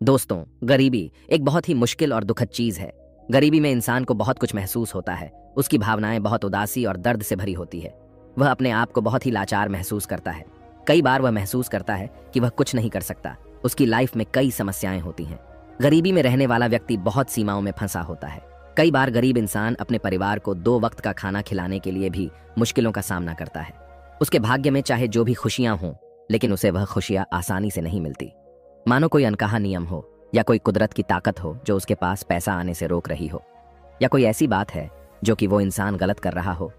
दोस्तों, गरीबी एक बहुत ही मुश्किल और दुखद चीज है। गरीबी में इंसान को बहुत कुछ महसूस होता है। उसकी भावनाएं बहुत उदासी और दर्द से भरी होती है। वह अपने आप को बहुत ही लाचार महसूस करता है। कई बार वह महसूस करता है कि वह कुछ नहीं कर सकता। उसकी लाइफ में कई समस्याएं होती हैं। गरीबी में रहने वाला व्यक्ति बहुत सीमाओं में फंसा होता है। कई बार गरीब इंसान अपने परिवार को 2 वक्त का खाना खिलाने के लिए भी मुश्किलों का सामना करता है। उसके भाग्य में चाहे जो भी खुशियां हों, लेकिन उसे वह खुशियां आसानी से नहीं मिलती। मानो कोई अनकहा नियम हो, या कोई कुदरत की ताकत हो जो उसके पास पैसा आने से रोक रही हो, या कोई ऐसी बात है जो कि वो इंसान गलत कर रहा हो।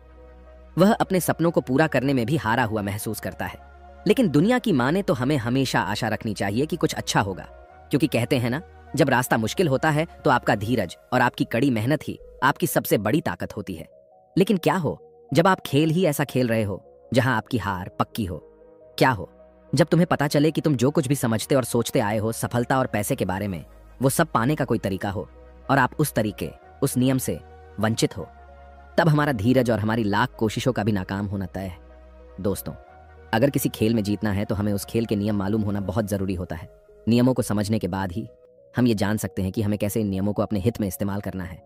वह अपने सपनों को पूरा करने में भी हारा हुआ महसूस करता है। लेकिन दुनिया की माने तो हमें हमेशा आशा रखनी चाहिए कि कुछ अच्छा होगा, क्योंकि कहते हैं ना, जब रास्ता मुश्किल होता है तो आपका धीरज और आपकी कड़ी मेहनत ही आपकी सबसे बड़ी ताकत होती है। लेकिन क्या हो जब आप खेल ही ऐसा खेल रहे हो जहां आपकी हार पक्की हो? क्या हो जब तुम्हें पता चले कि तुम जो कुछ भी समझते और सोचते आए हो सफलता और पैसे के बारे में, वो सब पाने का कोई तरीका हो और आप उस तरीके, उस नियम से वंचित हो? तब हमारा धीरज और हमारी लाख कोशिशों का भी नाकाम होना तय है। दोस्तों, अगर किसी खेल में जीतना है तो हमें उस खेल के नियम मालूम होना बहुत जरूरी होता है। नियमों को समझने के बाद ही हम ये जान सकते हैं कि हमें कैसे इन नियमों को अपने हित में इस्तेमाल करना है।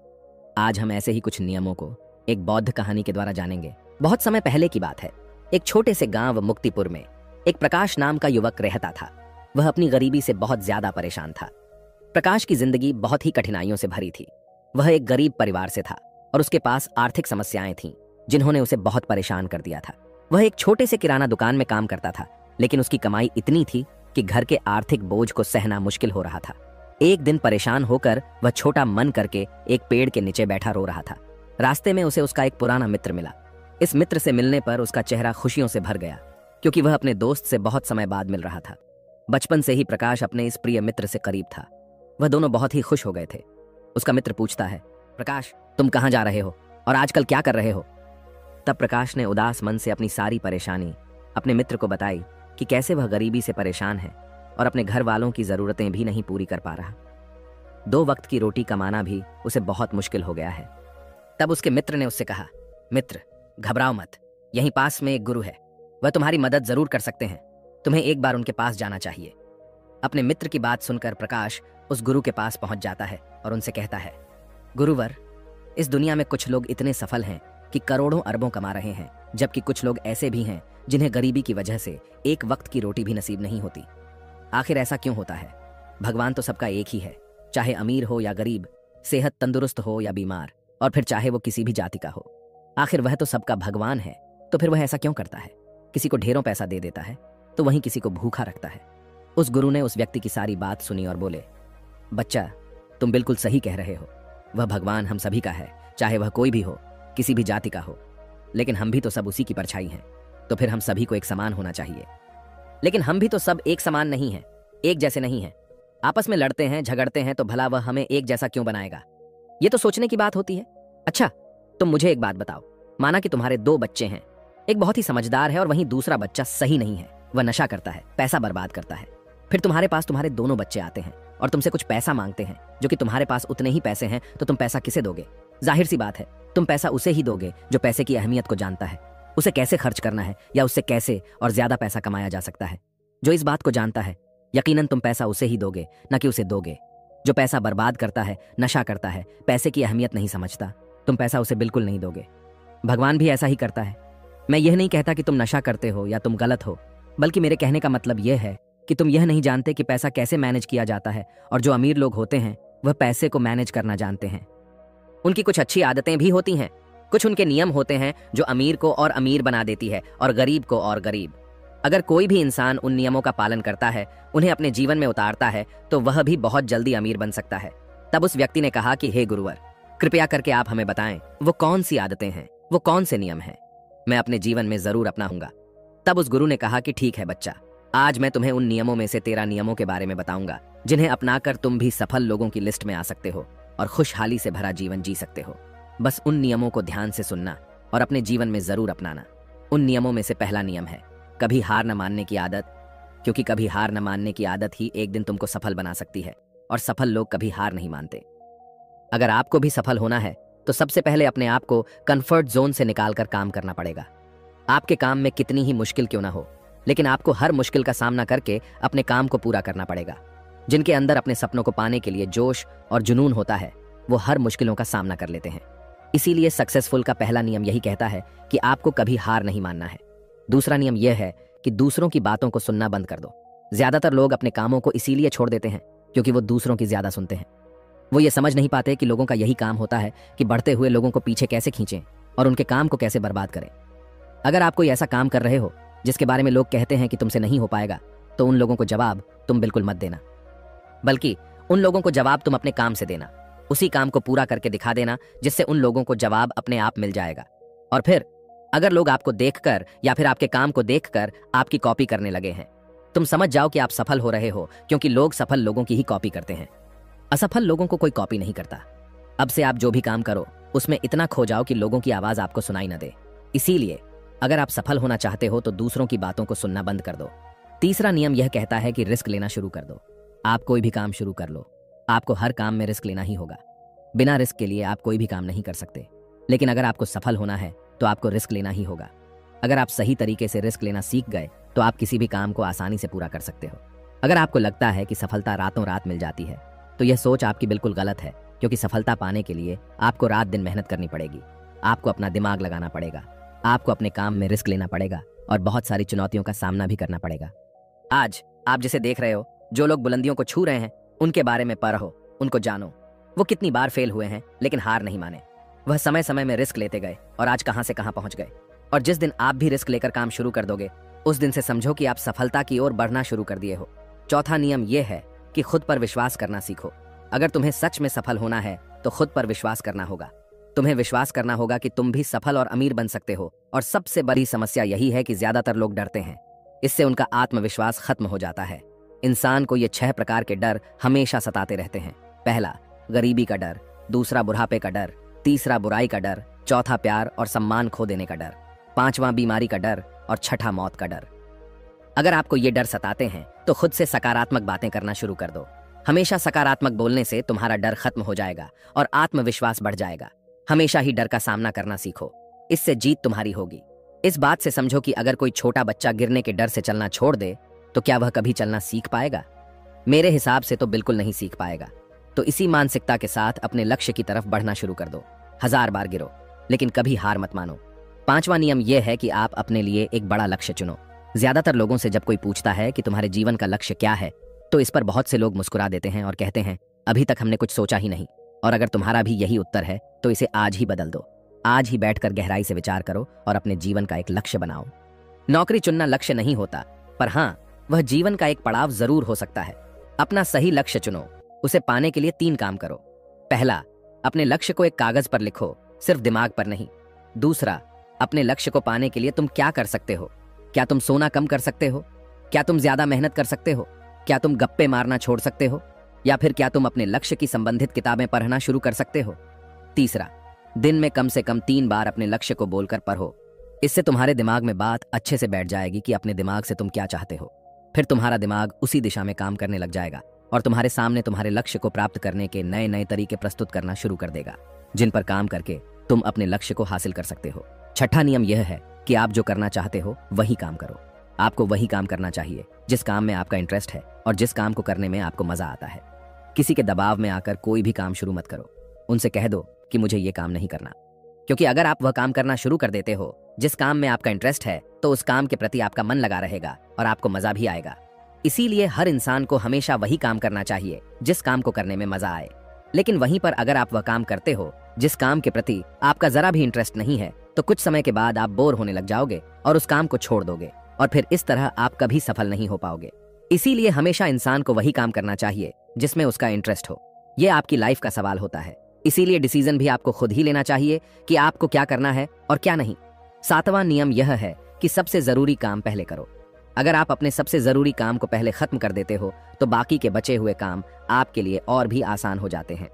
आज हम ऐसे ही कुछ नियमों को एक बौद्ध कहानी के द्वारा जानेंगे। बहुत समय पहले की बात है। एक छोटे से गांव मुक्तिपुर में एक प्रकाश नाम का युवक रहता था। वह अपनी गरीबी से बहुत ज्यादा परेशान था। प्रकाश की जिंदगी बहुत ही कठिनाइयों से भरी थी। वह एक गरीब परिवार से था और उसके पास आर्थिक समस्याएं थीं जिन्होंने उसे बहुत परेशान कर दिया था। वह एक छोटे से किराना दुकान में काम करता था, लेकिन उसकी कमाई इतनी थी कि घर के आर्थिक बोझ को सहना मुश्किल हो रहा था। एक दिन परेशान होकर वह छोटा मन करके एक पेड़ के नीचे बैठा रो रहा था। रास्ते में उसे उसका एक पुराना मित्र मिला। इस मित्र से मिलने पर उसका चेहरा खुशियों से भर गया, क्योंकि वह अपने दोस्त से बहुत समय बाद मिल रहा था। बचपन से ही प्रकाश अपने इस प्रिय मित्र से करीब था। वह दोनों बहुत ही खुश हो गए थे। उसका मित्र पूछता है, प्रकाश, तुम कहाँ जा रहे हो और आजकल क्या कर रहे हो? तब प्रकाश ने उदास मन से अपनी सारी परेशानी अपने मित्र को बताई कि कैसे वह गरीबी से परेशान है और अपने घर वालों की जरूरतें भी नहीं पूरी कर पा रहा। 2 वक्त की रोटी कमाना भी उसे बहुत मुश्किल हो गया है। तब उसके मित्र ने उससे कहा, मित्र, घबराओ मत, यहीं पास में एक गुरु है, वह तुम्हारी मदद जरूर कर सकते हैं। तुम्हें एक बार उनके पास जाना चाहिए। अपने मित्र की बात सुनकर प्रकाश उस गुरु के पास पहुंच जाता है और उनसे कहता है, गुरुवर, इस दुनिया में कुछ लोग इतने सफल हैं कि करोड़ों अरबों कमा रहे हैं, जबकि कुछ लोग ऐसे भी हैं जिन्हें गरीबी की वजह से एक वक्त की रोटी भी नसीब नहीं होती। आखिर ऐसा क्यों होता है? भगवान तो सबका एक ही है, चाहे अमीर हो या गरीब, सेहत तंदुरुस्त हो या बीमार, और फिर चाहे वो किसी भी जाति का हो। आखिर वह तो सबका भगवान है, तो फिर वह ऐसा क्यों करता है? किसी को ढेरों पैसा दे देता है तो वहीं किसी को भूखा रखता है। उस गुरु ने उस व्यक्ति की सारी बात सुनी और बोले, बच्चा, तुम बिल्कुल सही कह रहे हो। वह भगवान हम सभी का है, चाहे वह कोई भी हो, किसी भी जाति का हो। लेकिन हम भी तो सब उसी की परछाई हैं, तो फिर हम सभी को एक समान होना चाहिए। लेकिन हम भी तो सब एक समान नहीं हैं, एक जैसे नहीं हैं। आपस में लड़ते हैं, झगड़ते हैं, तो भला वह हमें एक जैसा क्यों बनाएगा? ये तो सोचने की बात होती है। अच्छा, तुम मुझे एक बात बताओ, माना कि तुम्हारे 2 बच्चे हैं। एक बहुत ही समझदार है और वहीं दूसरा बच्चा सही नहीं है, वह नशा करता है, पैसा बर्बाद करता है। फिर तुम्हारे पास तुम्हारे दोनों बच्चे आते हैं और तुमसे कुछ पैसा मांगते हैं, जो कि तुम्हारे पास उतने ही पैसे हैं, तो तुम पैसा किसे दोगे? जाहिर सी बात है, तुम पैसा उसे ही दोगे जो पैसे की अहमियत को जानता है, उसे कैसे खर्च करना है या उससे कैसे और ज्यादा पैसा कमाया जा सकता है। जो इस बात को जानता है, यकीनन तुम पैसा उसे ही दोगे, न कि उसे दोगे। जो पैसा बर्बाद करता है, नशा करता है, पैसे की अहमियत नहीं समझता, तुम पैसा उसे बिल्कुल नहीं दोगे। भगवान भी ऐसा ही करता है। मैं यह नहीं कहता कि तुम नशा करते हो या तुम गलत हो, बल्कि मेरे कहने का मतलब यह है कि तुम यह नहीं जानते कि पैसा कैसे मैनेज किया जाता है, और जो अमीर लोग होते हैं वह पैसे को मैनेज करना जानते हैं। उनकी कुछ अच्छी आदतें भी होती हैं, कुछ उनके नियम होते हैं जो अमीर को और अमीर बना देती है और गरीब को और गरीब। अगर कोई भी इंसान उन नियमों का पालन करता है, उन्हें अपने जीवन में उतारता है, तो वह भी बहुत जल्दी अमीर बन सकता है। तब उस व्यक्ति ने कहा कि हे गुरुवर, कृपया करके आप हमें बताएं वो कौन सी आदतें हैं, वो कौन से नियम हैं, मैं अपने जीवन में जरूर अपनाऊंगा। तब उस गुरु ने कहा कि ठीक है बच्चा, आज मैं तुम्हें उन नियमों में से 13 नियमों के बारे में बताऊंगा, जिन्हें अपनाकर तुम भी सफल लोगों की लिस्ट में आ सकते हो और खुशहाली से भरा जीवन जी सकते हो। बस उन नियमों को ध्यान से सुनना और अपने जीवन में जरूर अपनाना। उन नियमों में से पहला नियम है कभी हार न मानने की आदत, क्योंकि कभी हार न मानने की आदत ही एक दिन तुमको सफल बना सकती है, और सफल लोग कभी हार नहीं मानते। अगर आपको भी सफल होना है तो सबसे पहले अपने आप को कंफर्ट जोन से निकालकर काम करना पड़ेगा। आपके काम में कितनी ही मुश्किल क्यों ना हो, लेकिन आपको हर मुश्किल का सामना करके अपने काम को पूरा करना पड़ेगा। जिनके अंदर अपने सपनों को पाने के लिए जोश और जुनून होता है, वो हर मुश्किलों का सामना कर लेते हैं। इसीलिए सक्सेसफुल का पहला नियम यही कहता है कि आपको कभी हार नहीं मानना है। दूसरा नियम यह है कि दूसरों की बातों को सुनना बंद कर दो। ज्यादातर लोग अपने कामों को इसीलिए छोड़ देते हैं क्योंकि वो दूसरों की ज्यादा सुनते हैं। वो ये समझ नहीं पाते कि लोगों का यही काम होता है कि बढ़ते हुए लोगों को पीछे कैसे खींचें और उनके काम को कैसे बर्बाद करें। अगर आप कोई ऐसा काम कर रहे हो जिसके बारे में लोग कहते हैं कि तुमसे नहीं हो पाएगा, तो उन लोगों को जवाब तुम बिल्कुल मत देना, बल्कि उन लोगों को जवाब तुम अपने काम से देना। उसी काम को पूरा करके दिखा देना जिससे उन लोगों को जवाब अपने आप मिल जाएगा। और फिर अगर लोग आपको देखकर या फिर आपके काम को देखकर आपकी कॉपी करने लगे हैं, तुम समझ जाओ कि आप सफल हो रहे हो, क्योंकि लोग सफल लोगों की ही कॉपी करते हैं। असफल लोगों को कोई कॉपी नहीं करता। अब से आप जो भी काम करो उसमें इतना खो जाओ कि लोगों की आवाज आपको सुनाई न दे। इसीलिए अगर आप सफल होना चाहते हो तो दूसरों की बातों को सुनना बंद कर दो। तीसरा नियम यह कहता है कि रिस्क लेना शुरू कर दो। आप कोई भी काम शुरू कर लो, आपको हर काम में रिस्क लेना ही होगा। बिना रिस्क के लिए आप कोई भी काम नहीं कर सकते। लेकिन अगर आपको सफल होना है तो आपको रिस्क लेना ही होगा। अगर आप सही तरीके से रिस्क लेना सीख गए तो आप किसी भी काम को आसानी से पूरा कर सकते हो। अगर आपको लगता है कि सफलता रातों रात मिल जाती है, तो यह सोच आपकी बिल्कुल गलत है, क्योंकि सफलता पाने के लिए आपको रात दिन मेहनत करनी पड़ेगी। आपको अपना दिमाग लगाना पड़ेगा, आपको अपने काम में रिस्क लेना पड़ेगा और बहुत सारी चुनौतियों का सामना भी करना पड़ेगा। आज आप जिसे देख रहे हो, जो लोग बुलंदियों को छू रहे हैं, उनके बारे में पढ़ो, उनको जानो। वो कितनी बार फेल हुए हैं लेकिन हार नहीं माने। वह समय समय में रिस्क लेते गए और आज कहां से कहां पहुंच गए। और जिस दिन आप भी रिस्क लेकर काम शुरू कर दोगे, उस दिन से समझो कि आप सफलता की ओर बढ़ना शुरू कर दिए हो। चौथा नियम यह है कि खुद पर विश्वास करना सीखो। अगर तुम्हें सच में सफल होना है तो खुद पर विश्वास करना होगा। तुम्हें विश्वास करना होगा कि तुम भी सफल और अमीर बन सकते हो। और सबसे बड़ी समस्या यही है कि ज्यादातर लोग डरते हैं। इससे उनका आत्मविश्वास खत्म हो जाता है। इंसान को ये 6 प्रकार के डर हमेशा सताते रहते हैं। पहला, गरीबी का डर। दूसरा, बुढ़ापे का डर। तीसरा, बुराई का डर। चौथा, प्यार और सम्मान खो देने का डर। पांचवा, बीमारी का डर। और छठा, मौत का डर। अगर आपको ये डर सताते हैं तो खुद से सकारात्मक बातें करना शुरू कर दो। हमेशा सकारात्मक बोलने से तुम्हारा डर खत्म हो जाएगा और आत्मविश्वास बढ़ जाएगा। हमेशा ही डर का सामना करना सीखो, इससे जीत तुम्हारी होगी। इस बात से समझो कि अगर कोई छोटा बच्चा गिरने के डर से चलना छोड़ दे तो क्या वह कभी चलना सीख पाएगा? मेरे हिसाब से तो बिल्कुल नहीं सीख पाएगा। तो इसी मानसिकता के साथ अपने लक्ष्य की तरफ बढ़ना शुरू कर दो। 1000 बार गिरो लेकिन कभी हार मत मानो। पांचवा नियम यह है कि आप अपने लिए एक बड़ा लक्ष्य चुनो। ज्यादातर लोगों से जब कोई पूछता है कि तुम्हारे जीवन का लक्ष्य क्या है, तो इस पर बहुत से लोग मुस्कुरा देते हैं और कहते हैं, अभी तक हमने कुछ सोचा ही नहीं। और अगर तुम्हारा भी यही उत्तर है तो इसे आज ही बदल दो। आज ही बैठकर गहराई से विचार करो और अपने जीवन का एक लक्ष्य बनाओ। नौकरी चुनना लक्ष्य नहीं होता, पर हाँ, वह जीवन का एक पड़ाव जरूर हो सकता है। अपना सही लक्ष्य चुनो। उसे पाने के लिए 3 काम करो। पहला, अपने लक्ष्य को एक कागज पर लिखो, सिर्फ दिमाग पर नहीं। दूसरा, अपने लक्ष्य को पाने के लिए तुम क्या कर सकते हो। क्या तुम सोना कम कर सकते हो? क्या तुम ज्यादा मेहनत कर सकते हो? क्या तुम गप्पे मारना छोड़ सकते हो? या फिर क्या तुम अपने लक्ष्य की संबंधित किताबें पढ़ना शुरू कर सकते हो? तीसरा, दिन में कम से कम 3 बार अपने लक्ष्य को बोलकर पढ़ो। इससे तुम्हारे दिमाग में बात अच्छे से बैठ जाएगी कि अपने दिमाग से तुम क्या चाहते हो। फिर तुम्हारा दिमाग उसी दिशा में काम करने लग जाएगा और तुम्हारे सामने तुम्हारे लक्ष्य को प्राप्त करने के नए नए तरीके प्रस्तुत करना शुरू कर देगा, जिन पर काम करके तुम अपने लक्ष्य को हासिल कर सकते हो। छठा नियम यह है कि आप जो करना चाहते हो वही काम करो। आपको वही काम करना चाहिए जिस काम में आपका इंटरेस्ट है और जिस काम को करने में आपको मजा आता है। किसी के दबाव में आकर कोई भी काम शुरू मत करो। उनसे कह दो कि मुझे ये काम नहीं करना, क्योंकि अगर आप वह काम करना शुरू कर देते हो जिस काम में आपका इंटरेस्ट है, तो उस काम के प्रति आपका मन लगा रहेगा और आपको मजा भी आएगा। इसीलिए हर इंसान को हमेशा वही काम करना चाहिए जिस काम को करने में मजा आए। लेकिन वहीं पर अगर आप वह काम करते हो जिस काम के प्रति आपका जरा भी इंटरेस्ट नहीं है, तो कुछ समय के बाद आप बोर होने लग जाओगे और उस काम को छोड़ दोगे, और फिर इस तरह आप कभी सफल नहीं हो पाओगे। इसीलिए हमेशा इंसान को वही काम करना चाहिए जिसमें उसका इंटरेस्ट हो। यह आपकी लाइफ का सवाल होता है। इसीलिए डिसीजन भी आपको खुद ही लेना चाहिए कि आपको क्या करना है और क्या नहीं। 7वां नियम यह है कि सबसे जरूरी काम पहले करो। अगर आप अपने सबसे जरूरी काम को पहले खत्म कर देते हो तो बाकी के बचे हुए काम आपके लिए और भी आसान हो जाते हैं।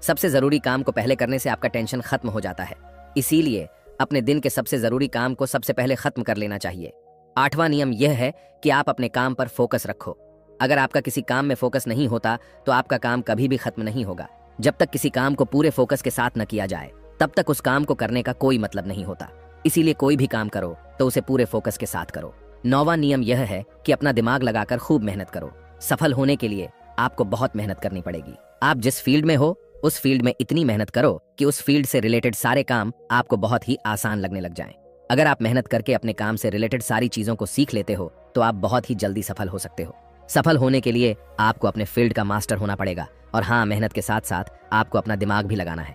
सबसे जरूरी काम को पहले करने से आपका टेंशन खत्म हो जाता है। इसीलिए अपने दिन के सबसे जरूरी काम को सबसे पहले खत्म कर लेना चाहिए। 8वां नियम यह है कि आप अपने काम पर फोकस रखो। अगर आपका किसी काम में फोकस नहीं होता तो आपका काम कभी भी खत्म नहीं होगा। जब तक किसी काम को पूरे फोकस के साथ न किया जाए, तब तक उस काम को करने का कोई मतलब नहीं होता। इसीलिए कोई भी काम करो तो उसे पूरे फोकस के साथ करो। 9वां नियम यह है कि अपना दिमाग लगाकर खूब मेहनत करो। सफल होने के लिए आपको बहुत मेहनत करनी पड़ेगी। आप जिस फील्ड में हो उस फील्ड में इतनी मेहनत करो कि उस फील्ड से रिलेटेड सारे काम आपको बहुत ही आसान लगने लग जाएं। अगर आप मेहनत करके अपने काम से रिलेटेड सारी चीजों को सीख लेते हो तो आप बहुत ही जल्दी सफल हो सकते हो। सफल होने के लिए आपको अपने फील्ड का मास्टर होना पड़ेगा और हाँ, मेहनत के साथ साथ आपको अपना दिमाग भी लगाना है।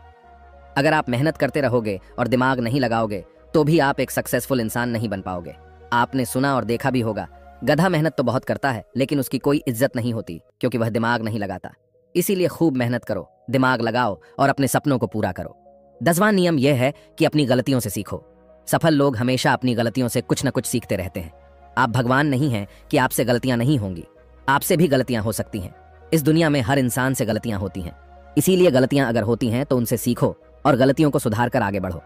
अगर आप मेहनत करते रहोगे और दिमाग नहीं लगाओगे तो भी आप एक सक्सेसफुल इंसान नहीं बन पाओगे। आपने सुना और देखा भी होगा, गधा मेहनत तो बहुत करता है लेकिन उसकी कोई इज्जत नहीं होती क्योंकि वह दिमाग नहीं लगाता। इसीलिए खूब मेहनत करो, दिमाग लगाओ और अपने सपनों को पूरा करो। 10वां नियम यह है कि अपनी गलतियों से सीखो। सफल लोग हमेशा अपनी गलतियों से कुछ न कुछ सीखते रहते हैं। आप भगवान नहीं हैं कि आपसे गलतियां नहीं होंगी, आपसे भी गलतियां हो सकती हैं। इस दुनिया में हर इंसान से गलतियां होती हैं, इसीलिए गलतियां अगर होती हैं तो उनसे सीखो और गलतियों को सुधार कर आगे बढ़ो।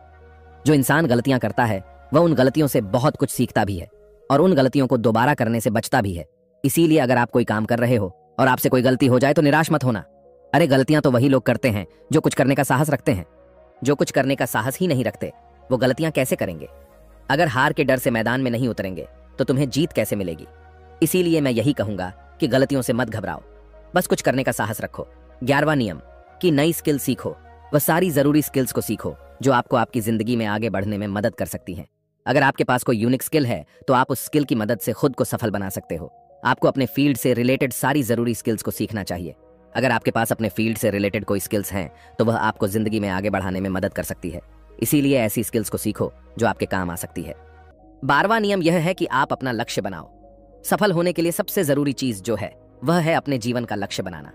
जो इंसान गलतियां करता है वह उन गलतियों से बहुत कुछ सीखता भी है और उन गलतियों को दोबारा करने से बचता भी है। इसीलिए अगर आप कोई काम कर रहे हो और आपसे कोई गलती हो जाए तो निराश मत होना। अरे, गलतियां तो वही लोग करते हैं जो कुछ करने का साहस रखते हैं। जो कुछ करने का साहस ही नहीं रखते वो गलतियां कैसे करेंगे? अगर हार के डर से मैदान में नहीं उतरेंगे तो तुम्हें जीत कैसे मिलेगी? इसीलिए मैं यही कहूंगा कि गलतियों से मत घबराओ, बस कुछ करने का साहस रखो। 11वां नियम कि नई स्किल सीखो। वह सारी जरूरी स्किल्स को सीखो जो आपको आपकी जिंदगी में आगे बढ़ने में मदद कर सकती हैं। अगर आपके पास कोई यूनिक स्किल है तो आप उस स्किल की मदद से खुद को सफल बना सकते हो। आपको अपने फील्ड से रिलेटेड सारी जरूरी स्किल्स को सीखना चाहिए। अगर आपके पास अपने फील्ड से रिलेटेड कोई स्किल्स हैं तो वह आपको जिंदगी में आगे बढ़ाने में मदद कर सकती है। इसीलिए ऐसी स्किल्स को सीखो जो आपके काम आ सकती है। 12वां नियम यह है कि आप अपना लक्ष्य बनाओ। सफल होने के लिए सबसे जरूरी चीज जो है वह है अपने जीवन का लक्ष्य बनाना।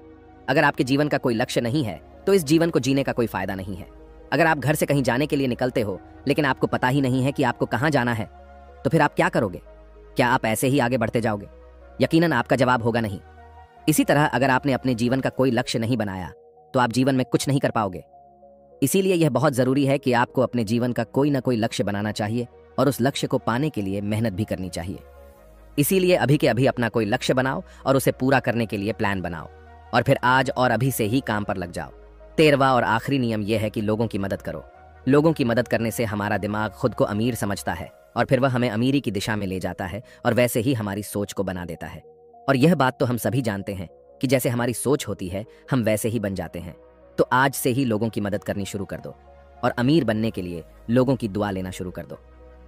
अगर आपके जीवन का कोई लक्ष्य नहीं है तो इस जीवन को जीने का कोई फायदा नहीं है। अगर आप घर से कहीं जाने के लिए निकलते हो लेकिन आपको पता ही नहीं है कि आपको कहां जाना है तो फिर आप क्या करोगे? क्या आप ऐसे ही आगे बढ़ते जाओगे? यकीनन आपका जवाब होगा नहीं। इसी तरह अगर आपने अपने जीवन का कोई लक्ष्य नहीं बनाया तो आप जीवन में कुछ नहीं कर पाओगे। इसीलिए यह बहुत जरूरी है कि आपको अपने जीवन का कोई ना कोई लक्ष्य बनाना चाहिए और उस लक्ष्य को पाने के लिए मेहनत भी करनी चाहिए। इसीलिए अभी के अभी अपना कोई लक्ष्य बनाओ और उसे पूरा करने के लिए प्लान बनाओ और फिर आज और अभी से ही काम पर लग जाओ। 13वां और आखिरी नियम यह है कि लोगों की मदद करो। लोगों की मदद करने से हमारा दिमाग खुद को अमीर समझता है और फिर वह हमें अमीरी की दिशा में ले जाता है और वैसे ही हमारी सोच को बना देता है। और यह बात तो हम सभी जानते हैं कि जैसे हमारी सोच होती है हम वैसे ही बन जाते हैं। तो आज से ही लोगों की मदद करनी शुरू कर दो और अमीर बनने के लिए लोगों की दुआ लेना शुरू कर दो।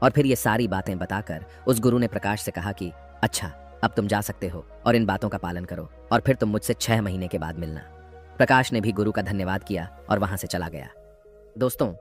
और फिर ये सारी बातें बताकर उस गुरु ने प्रकाश से कहा कि अच्छा, अब तुम जा सकते हो और इन बातों का पालन करो और फिर तुम मुझसे 6 महीने के बाद मिलना। प्रकाश ने भी गुरु का धन्यवाद किया और वहां से चला गया। दोस्तों,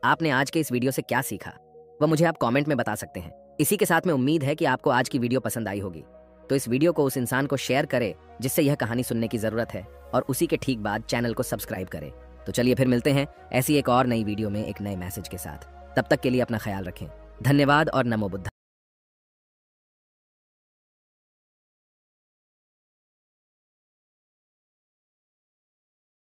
आपने आज के इस वीडियो से क्या सीखा वह मुझे आप कमेंट में बता सकते हैं। इसी के साथ में उम्मीद है कि आपको आज की वीडियो पसंद आई होगी। तो इस वीडियो को उस इंसान को शेयर करें जिससे यह कहानी सुनने की जरूरत है और उसी के ठीक बाद चैनल को सब्सक्राइब करें। तो चलिए फिर मिलते हैं ऐसी एक और नई वीडियो में एक नए मैसेज के साथ। तब तक के लिए अपना ख्याल रखें। धन्यवाद और नमो बुद्धा।